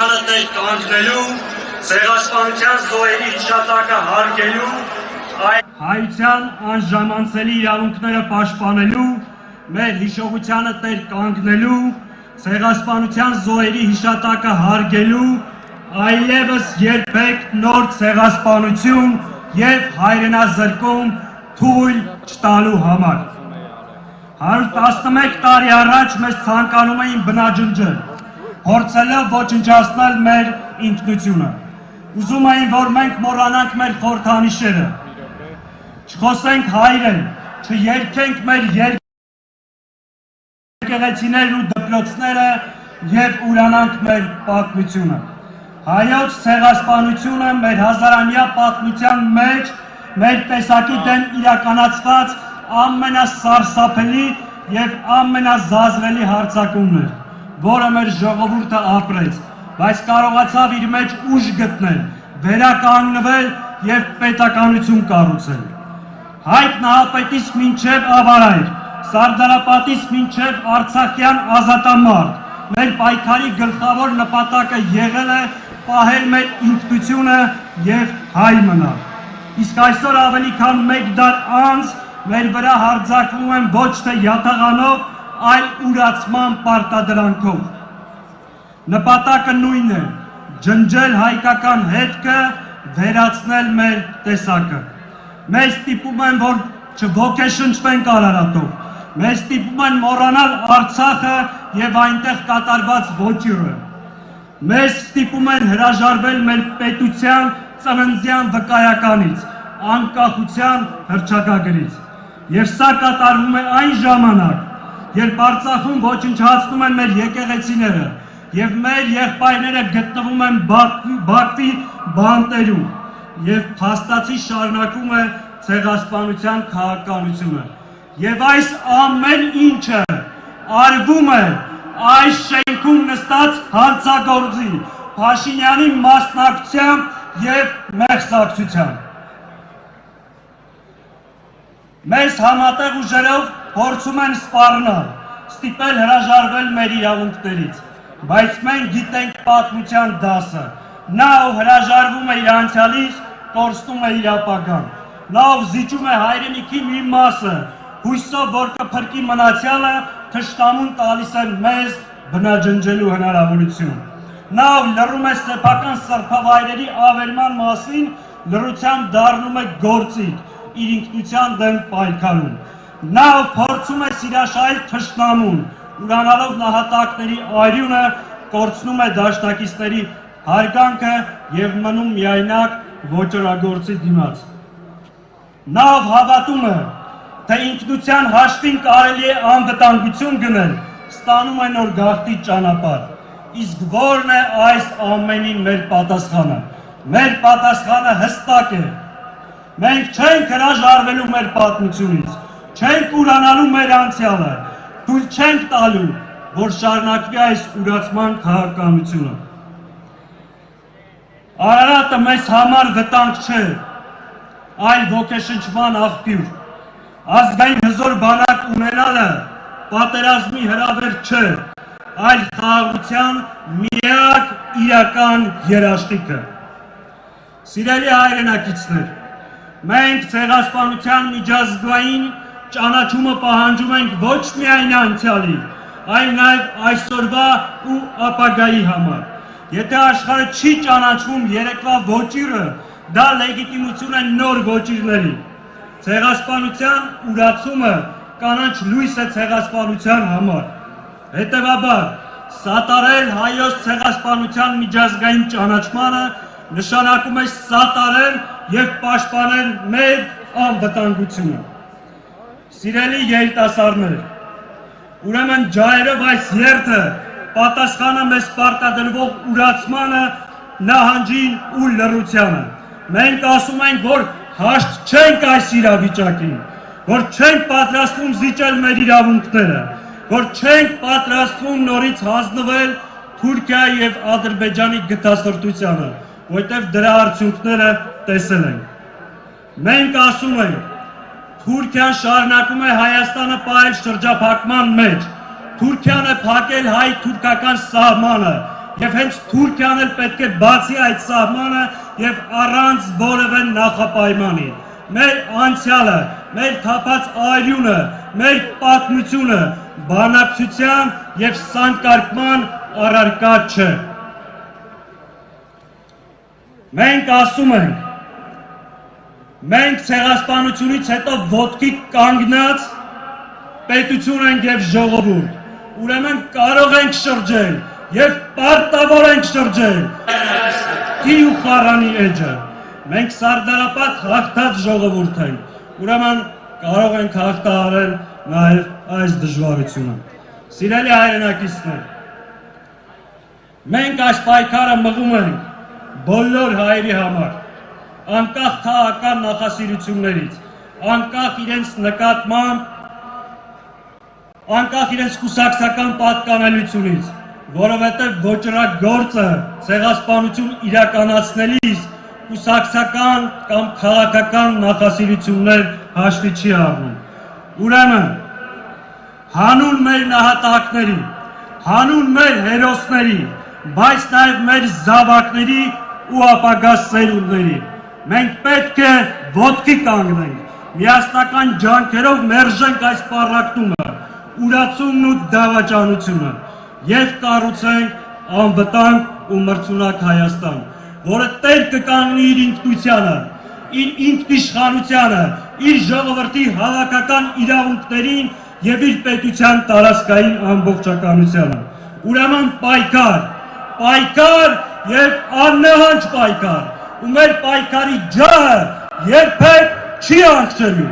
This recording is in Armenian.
Կանգնելու, ցեղասպանության զոհերի հիշատակը հարգելու, հայության անժամանցելի իրավունքները պաշտպանելու, մեր հիշողությանը տեր կանգնելու, ցեղասպանության զոհերի հիշատակը հարգելու, այլևս երբեք նոր ցեղասպանություն եւ հայրենազրկում թույլ չտալու համար։ 111 տարի առաջ մեզ ցանկանում էին բնաջնջել, փորձելով ոչնչացնել մեր ինքնությունը։ Ուզում էին, որ մենք մոռանանք մեր խորհրդանիշերը, չխոսենք հայերեն, չերգենք մեր եկեղեցիներն ու դպրոցները եւ ուրանանք մեր պատմությունը։ Հայոց ցեղասպանությունը մեր հազարամյա պատմության մեջ մեր տեսակի դեմ իրականացված ամենասարսափելի եւ ամենազազրելի հարձակումն էր, որը մեր ժողովուրդը ապրեց, բայց կարողացավ իր մեջ ուժ գտնել, վերականգնվել եւ պետականություն կառուցել։ Հայք Նահապետից մինչև Ավարայր, Սարդարապատից մինչև Արցախյան ազատամարտ, մեր պայքարի գլխավոր նպատակը եղել է պահել մեր ինքնությունը եւ հայ մնալ։ Իսկ այսօր ավելի քան 1 դար անց մեր վրա հարձակվում են ոչ թե յաթաղանով, այլ ուրացման պարտադրանքով։ Նպատակը նույնն է՝ ջնջել հայկական հետքը, վերացնել մեր տեսակը։ Մեզ ստիպում են, որ չոգեշնչվենք Արարատով, մեզ ստիպում են մոռանալ Արցախը եւ այնտեղ կատարված ոճիրը։ Մեզ ստիպում են հրաժարվել մեր պետության ծննդյան վկայականից, անկախության հռչակագրից։ Եվ սա կատարվում է այն ժամանակ, երբ Արցախում ոչնչացնում են մեր եկեղեցիները եւ մեր եղբայրները գտնվում են Բաքվի բանտերում եւ փաստացի շարունակում է ցեղասպանության քաղաքականությունը։ Եվ այս ամեն ինչը արվում է այս շենքում նստած հանցագործի Փաշինյանի մասնակցությամբ եւ մեղսակցությամբ։ Մեզ համատեղ ուժերով փորձում են սպառնալ, ստիպել հրաժարվել մեր իրավունքներից, բայց մենք գիտենք պատմության դասը։ Նա ով հրաժարվում է իր անցյալից, կորցնում է իր ապագան։ Նա ով զիջում է հայրենիքի մի մասը, հույսով, որ կփրկի մնացյալը, թշնամուն տալիս է մեզ բնաջնջելու հնարավորություն։ Նա ով լռում է սեփական սրբավայրերի ավերման մասին, լռությամբ դառնում է գործիք, իր ինքնության դեմ պայքարում։ Նա ով փորձում է սիրաշահել թշնամուն, ուրանալով նահատակների արյունը, կորցնում է դաշնակիցների հարգանքը եւ մնում միայնակ ոճրագործի դիմաց։ Նա ով հավատում է, թե ինքնության հաշվին կարելի է անվտանգություն գնել, ստանում է նոր գաղթի ճանապարհ։ Իսկ ո՞րն է այս ամենին մեր պատասխանը։ Մեր պատասխանը հստակ է։ Մենք չենք հրաժարվելու մեր պատմությունից, չենք ուրանալու մեր անցյալը, թույլ չենք տալու, որ շարունակվի այս ուրացման քաղաքականությունը։ Արարատը մեզ համար վտանգ չէ, այլ ոգեշնչման աղբյուր։ Ազգային հզոր բանակ ունենալը պատերազմի հրավեր չէ, այլ խաղաղության միակ իրական երաշխիքը։ Սիրելի հայրենակիցներ, մենք ցեղասպանության միջազգային ճանաչումը պահանջում ենք ոչ միայն անցյալի, այլ նաև այսօրվա ու ապագայի համար։ Եթե աշխարհը չի ճանաչվում երեկվա ոճիրը, դա լեգիտիմություն է նոր ոճիրների։ Ցեղասպանության ուրացումը կանաչ լույս է ցեղասպանության համար։ Հետևաբար, սատարել հայոց ցեղասպանության միջազգային ճանաչմանը նշանակում է սատարել եւ պաշտպանել մեր անվտանգությունը։ Սիրելի երիտասարդներ, ուրեմն ջահերով այս երթը պատասխանը մեզ պարտադրվող ուրացմանը, նահանջին ու լռությանը։ Մենք ասում ենք, որ հաշտ չենք այս իրավիճակին, որ չենք պատրաստվում զիջել մեր իրավունքները, որ չենք պատրաստվում նորից հանձնվել Թուրքիայի եւ Ադրբեջանի գտասրտությանը, որտեղ դրա արդյունքները տեսել ենք։ Մենք ասում ենք, Թուրքիան շարունակում է Հայաստանը պահել շրջափակման մեջ, Թուրքիան է փակել հայ-թուրքական սահմանը Եվ հենց Թուրքիան էլ պետք է բացի այդ սահմանը եւ առանց որևէ նախապայմանի։ Մեր անցյալը, մեր թափած արյունը, մեր պատմությունը բանակցության եւ սանկարկման առարկա չէ։ Մենք ասում ենք, մենք ցեղասպանությունից հետո ոտքի կանգնած պետություն ենք եւ ժողովուրդ, ուրեմն կարող ենք շրջել եւ պարտավոր ենք շրջել թի ու խառանի էջը։ Մենք սարդարապատ հաղթած ժողովուրդ ենք, ուրեմն կարող ենք հաղթահարել նաեւ այս դժվարությունը։ Սիրելի հայրենակիցներ, մենք այս պայքարը մղում ենք բոլոր հայերի համար, անկախ քաղաքական նախասիրություններից, անկախ իրենց նկատմամբ, անկախ իրենց կուսակցական պատկանելությունից, որովհետև ոճրագործը ցեղասպանություն իրականացնելիս կուսակցական կամ քաղաքական նախասիրություններ հաշվի չի առնում։ Ուրեմն, հանուն մեր նահատակների, հանուն մեր հերոսների, բայց նաև մեր զավակների ու ապագա սերունդների, մենք պետք է ոտքի կանգնենք, միասնական ջանքերով մերժենք այս պառակտումը, ուրացումն ու դավաճանությունը եւ կառուցենք անվտանգ ու մրցունակ Հայաստան, որը տեր կկանգնի իր ինքնությանը, իր ինքնիշխանությանը, իր ժողովրդի հավաքական իրավունքներին եւ իր պետության տարածքային ամբողջականությանը։ Ուրեմն պայքար, պայքար եւ աննահանջ պայքար, ու մեր պայքարի ջահը երբեք չի անկչելու։